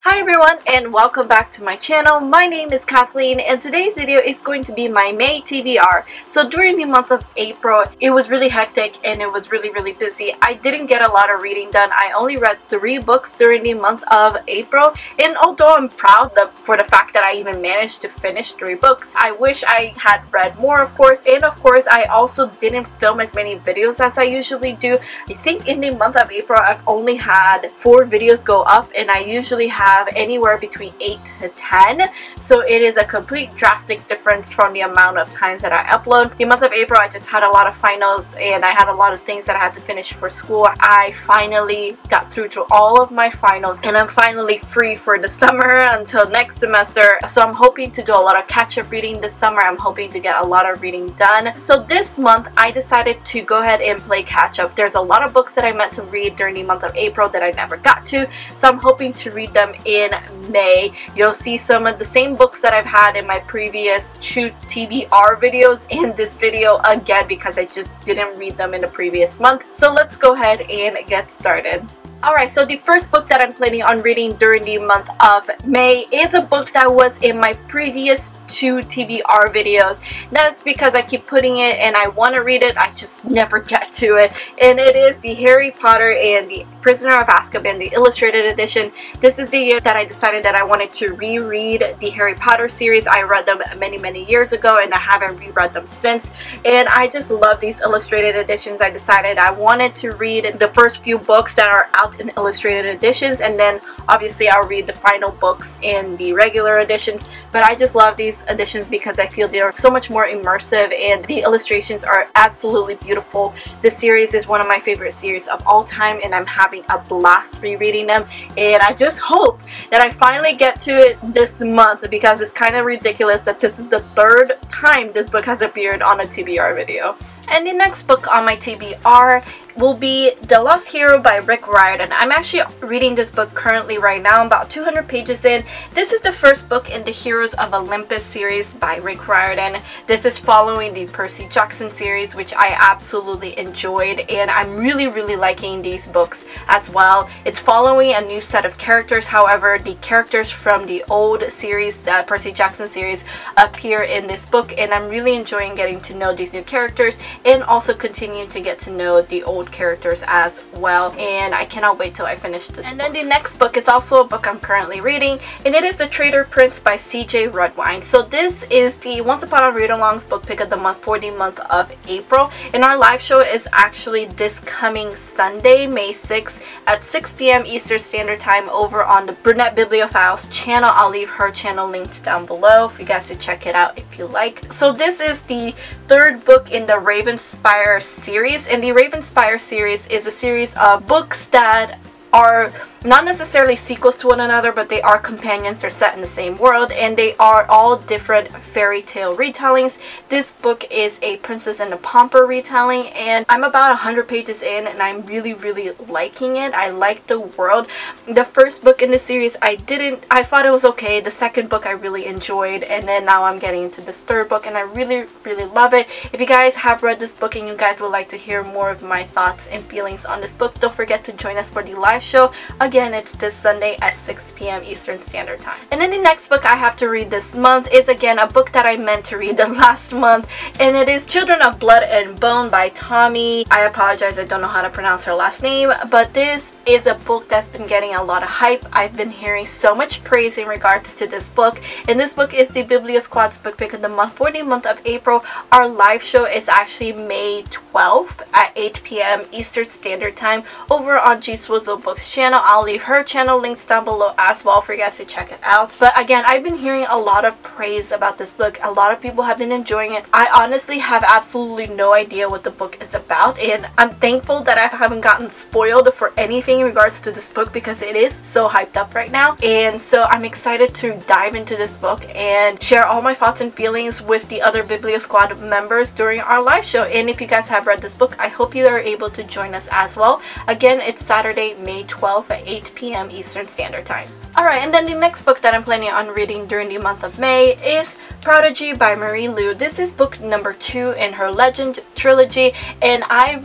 Hi everyone and welcome back to my channel. My name is Kathleen and today's video is going to be my May TBR. So during the month of April, it was really hectic and it was really busy. I didn't get a lot of reading done. I only read 3 books during the month of April, and although I'm proud for the fact that I even managed to finish 3 books, I wish I had read more, of course. And of course, I also didn't film as many videos as I usually do. I think in the month of April, I've only had 4 videos go up, and I usually have anywhere between 8 to 10, so it is a complete drastic difference from the amount of times that I upload. The month of April, I just had a lot of finals and I had a lot of things that I had to finish for school. I finally got through to all of my finals and I'm finally free for the summer until next semester, so I'm hoping to do a lot of catch-up reading this summer. I'm hoping to get a lot of reading done. So this month I decided to go ahead and play catch-up. There's a lot of books that I meant to read during the month of April that I never got to, so I'm hoping to read them in May. You'll see some of the same books that I've had in my previous 2 TBR videos in this video again because I just didn't read them in the previous month. So let's go ahead and get started. Alright, so the first book that I'm planning on reading during the month of May is a book that was in my previous 2 TBR videos. That's because I keep putting it and I want to read it, I just never get to it. And it is the Harry Potter and the Prisoner of Azkaban, the illustrated edition. This is the year that I decided that I wanted to reread the Harry Potter series. I read them many years ago and I haven't reread them since. And I just love these illustrated editions. I decided I wanted to read the first few books that are out in illustrated editions, and then obviously I'll read the final books in the regular editions. But I just love these editions because I feel they're so much more immersive and the illustrations are absolutely beautiful. This series is one of my favorite series of all time and I'm having a blast rereading them, and I just hope that I finally get to it this month because it's kind of ridiculous that this is the 3rd time this book has appeared on a TBR video. And the next book on my TBR will be The Lost Hero by Rick Riordan. I'm actually reading this book currently right now. I'm about 200 pages in. This is the first book in the Heroes of Olympus series by Rick Riordan. This is following the Percy Jackson series, which I absolutely enjoyed, and I'm really liking these books as well. It's following a new set of characters. However, the characters from the old series, the Percy Jackson series, appear in this book, and I'm really enjoying getting to know these new characters and also continuing to get to know the old characters as well, and I cannot wait till I finish this. And then the next book is also a book I'm currently reading, and it is The Traitor Prince by C.J. Rudwine. So this is the Once Upon a Read-Along's book pick of the month for the month of April, and our live show is actually this coming Sunday, May 6th at 6 p.m. Eastern Standard Time over on the Brunette Bibliophiles channel. I'll leave her channel linked down below for you guys to check it out if you like. So this is the 3rd book in the Ravenspire series, and the Ravenspire series is a series of books that are not necessarily sequels to one another, but they are companions. They're set in the same world and they are all different fairy tale retellings. This book is a Princess and the Pauper retelling, and I'm about 100 pages in and I'm really liking it. I like the world. The first book in the series I thought it was okay. The second book I really enjoyed, and then now I'm getting into this 3rd book and I really love it. If you guys have read this book and you guys would like to hear more of my thoughts and feelings on this book, don't forget to join us for the live show. Again, it's this Sunday at 6 p.m. Eastern Standard Time. And then the next book I have to read this month is again a book that I meant to read the last month, and it is Children of Blood and Bone by Tommy. I apologize, I don't know how to pronounce her last name, but this is a book that's been getting a lot of hype. I've been hearing so much praise in regards to this book, and this book is the Biblio Squad's book pick of the month for the month of April. Our live show is actually May 12th at 8 p.m. Eastern Standard Time over on G Swizzle Books channel. I'll leave her channel links down below as well for you guys to check it out. But again, I've been hearing a lot of praise about this book. A lot of people have been enjoying it. I honestly have absolutely no idea what the book is about, and I'm thankful that I haven't gotten spoiled for anything in regards to this book because it is so hyped up right now. And so I'm excited to dive into this book and share all my thoughts and feelings with the other Biblio Squad members during our live show. And if you guys have read this book, I hope you are able to join us as well. Again, it's Saturday, May 12th at 8 p.m. Eastern Standard Time. Alright, and then the next book that I'm planning on reading during the month of May is Prodigy by Marie Lu. This is book number 2 in her Legend trilogy, and I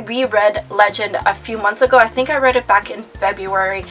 reread Legend a few months ago. I think I read it back in February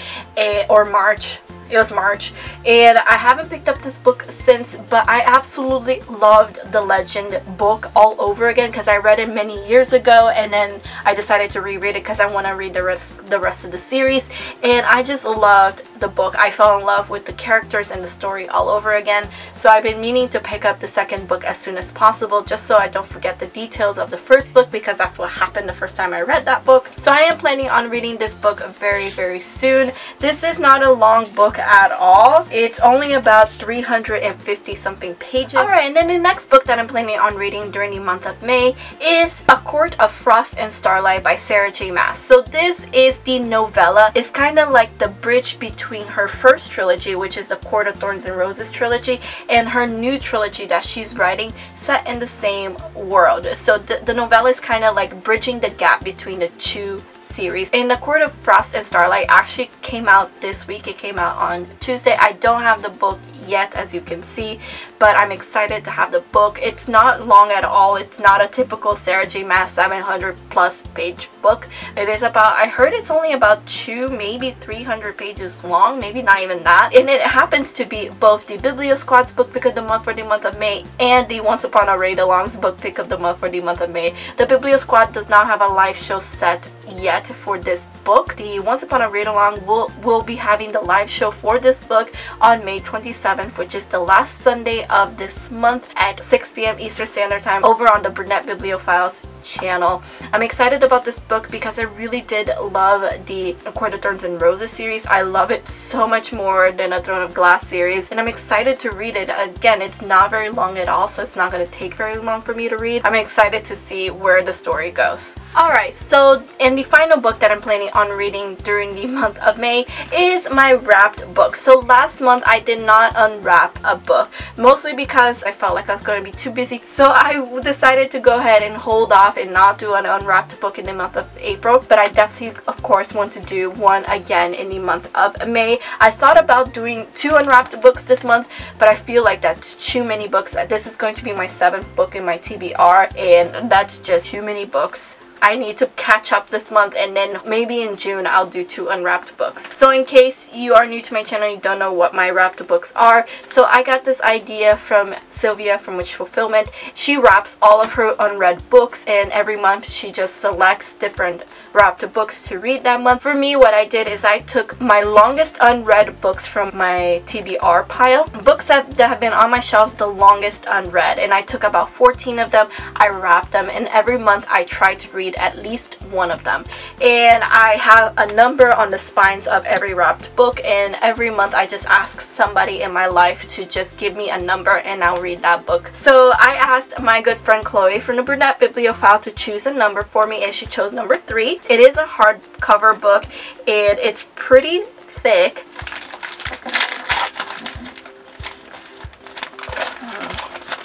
or March It was March, and I haven't picked up this book since, but I absolutely loved the Legend book all over again because I read it many years ago, and then I decided to reread it because I want to read the rest of the series, and I just loved the book. I fell in love with the characters and the story all over again, so I've been meaning to pick up the second book as soon as possible just so I don't forget the details of the first book, because that's what happened the first time I read that book. So I am planning on reading this book very, very soon. This is not a long book at all. It's only about 350 something pages. Alright, and then the next book that I'm planning on reading during the month of May is A Court of Frost and Starlight by Sarah J. Maas. So this is the novella. It's kind of like the bridge between her first trilogy, which is the Court of Thorns and Roses trilogy, and her new trilogy that she's writing set in the same world. So the novella is kind of like bridging the gap between the two series. And The Court of Frost and Starlight actually came out this week. It came out on Tuesday. I don't have the book yet, as you can see, but I'm excited to have the book. It's not long at all. It's not a typical Sarah J. Maas 700 plus page book. It is about, I heard it's only about 2, maybe 300 pages long, maybe not even that. And it happens to be both the Biblio Squad's book pick of the month for the month of May and the Once Upon a Read Along's book pick of the month for the month of May. The Biblio Squad does not have a live show set yet for this book. The Once Upon a Read Along will be having the live show for this book on May 27th, which is the last Sunday of this month at 6 p.m. Eastern Standard Time over on the Burnett Bibliophiles channel. I'm excited about this book because I really did love the Court of Thorns and Roses series. I love it so much more than a Throne of Glass series, and I'm excited to read it. Again, it's not very long at all, so it's not going to take very long for me to read. I'm excited to see where the story goes. Alright, so in the final book that I'm planning on reading during the month of May is my wrapped book. So last month I did not unwrap a book, mostly because I felt like I was going to be too busy, so I decided to go ahead and hold off and not do an unwrapped book in the month of April, but I definitely of course want to do one again in the month of May. I thought about doing 2 unwrapped books this month, but I feel like that's too many books. This is going to be my 7th book in my TBR, and that's just too many books. I need to catch up this month, and then maybe in June I'll do 2 unwrapped books. So in case you are new to my channel and you don't know what my wrapped books are, so I got this idea from Sylvia from Wish Fulfillment. She wraps all of her unread books, and every month she just selects different wrapped books to read that month. For me, what I did is I took my longest unread books from my TBR pile, books that have been on my shelves the longest unread, and I took about 14 of them. I wrapped them, and every month I try to read at least one of them, and I have a number on the spines of every wrapped book, and every month I just ask somebody in my life to just give me a number and I'll read that book. So I asked my good friend Chloe from the Burnett Bibliophile to choose a number for me, and she chose number 3. It is a hardcover book, and it's pretty thick.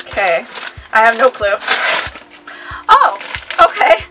Okay, I have no clue. Oh, okay.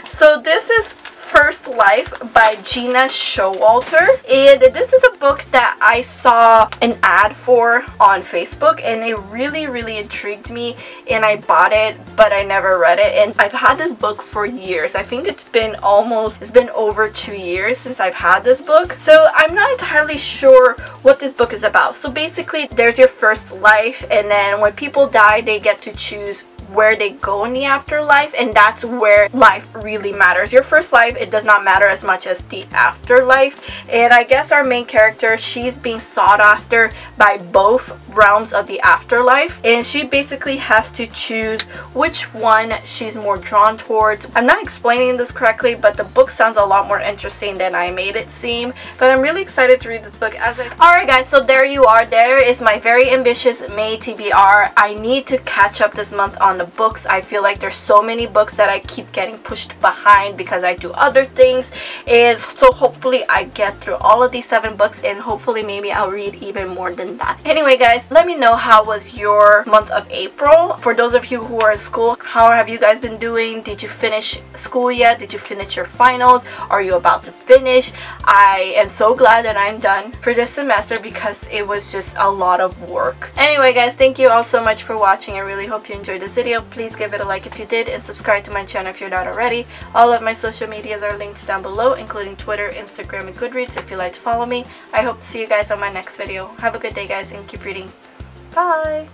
So this is First Life by Gina Showalter, and this is a book that I saw an ad for on Facebook, and it really intrigued me, and I bought it, but I never read it. And I've had this book for years. I think it's been over 2 years since I've had this book, so I'm not entirely sure what this book is about. So basically, there's your first life, and then when people die, they get to choose where they go in the afterlife, and that's where life really matters. Your first life, it does not matter as much as the afterlife. And I guess our main character, she's being sought after by both realms of the afterlife, and she basically has to choose which one she's more drawn towards. I'm not explaining this correctly, but the book sounds a lot more interesting than I made it seem, but I'm really excited to read this book. Alright guys, so there you are. There is my very ambitious May TBR. I need to catch up this month on the books. I feel like there's so many books that I keep getting pushed behind because I do other things, and so hopefully I get through all of these 7 books, and hopefully maybe I'll read even more than that. Anyway guys, let me know how was your month of April. For those of you who are in school, how have you guys been doing? Did you finish school yet? Did you finish your finals? Are you about to finish? I am so glad that I'm done for this semester because it was just a lot of work. Anyway guys, thank you all so much for watching. I really hope you enjoyed this video. video, please give it a like if you did, and subscribe to my channel if you're not already. All of my social medias are linked down below, including Twitter, Instagram, and Goodreads if you'd like to follow me. I hope to see you guys on my next video. Have a good day, guys, and keep reading. Bye!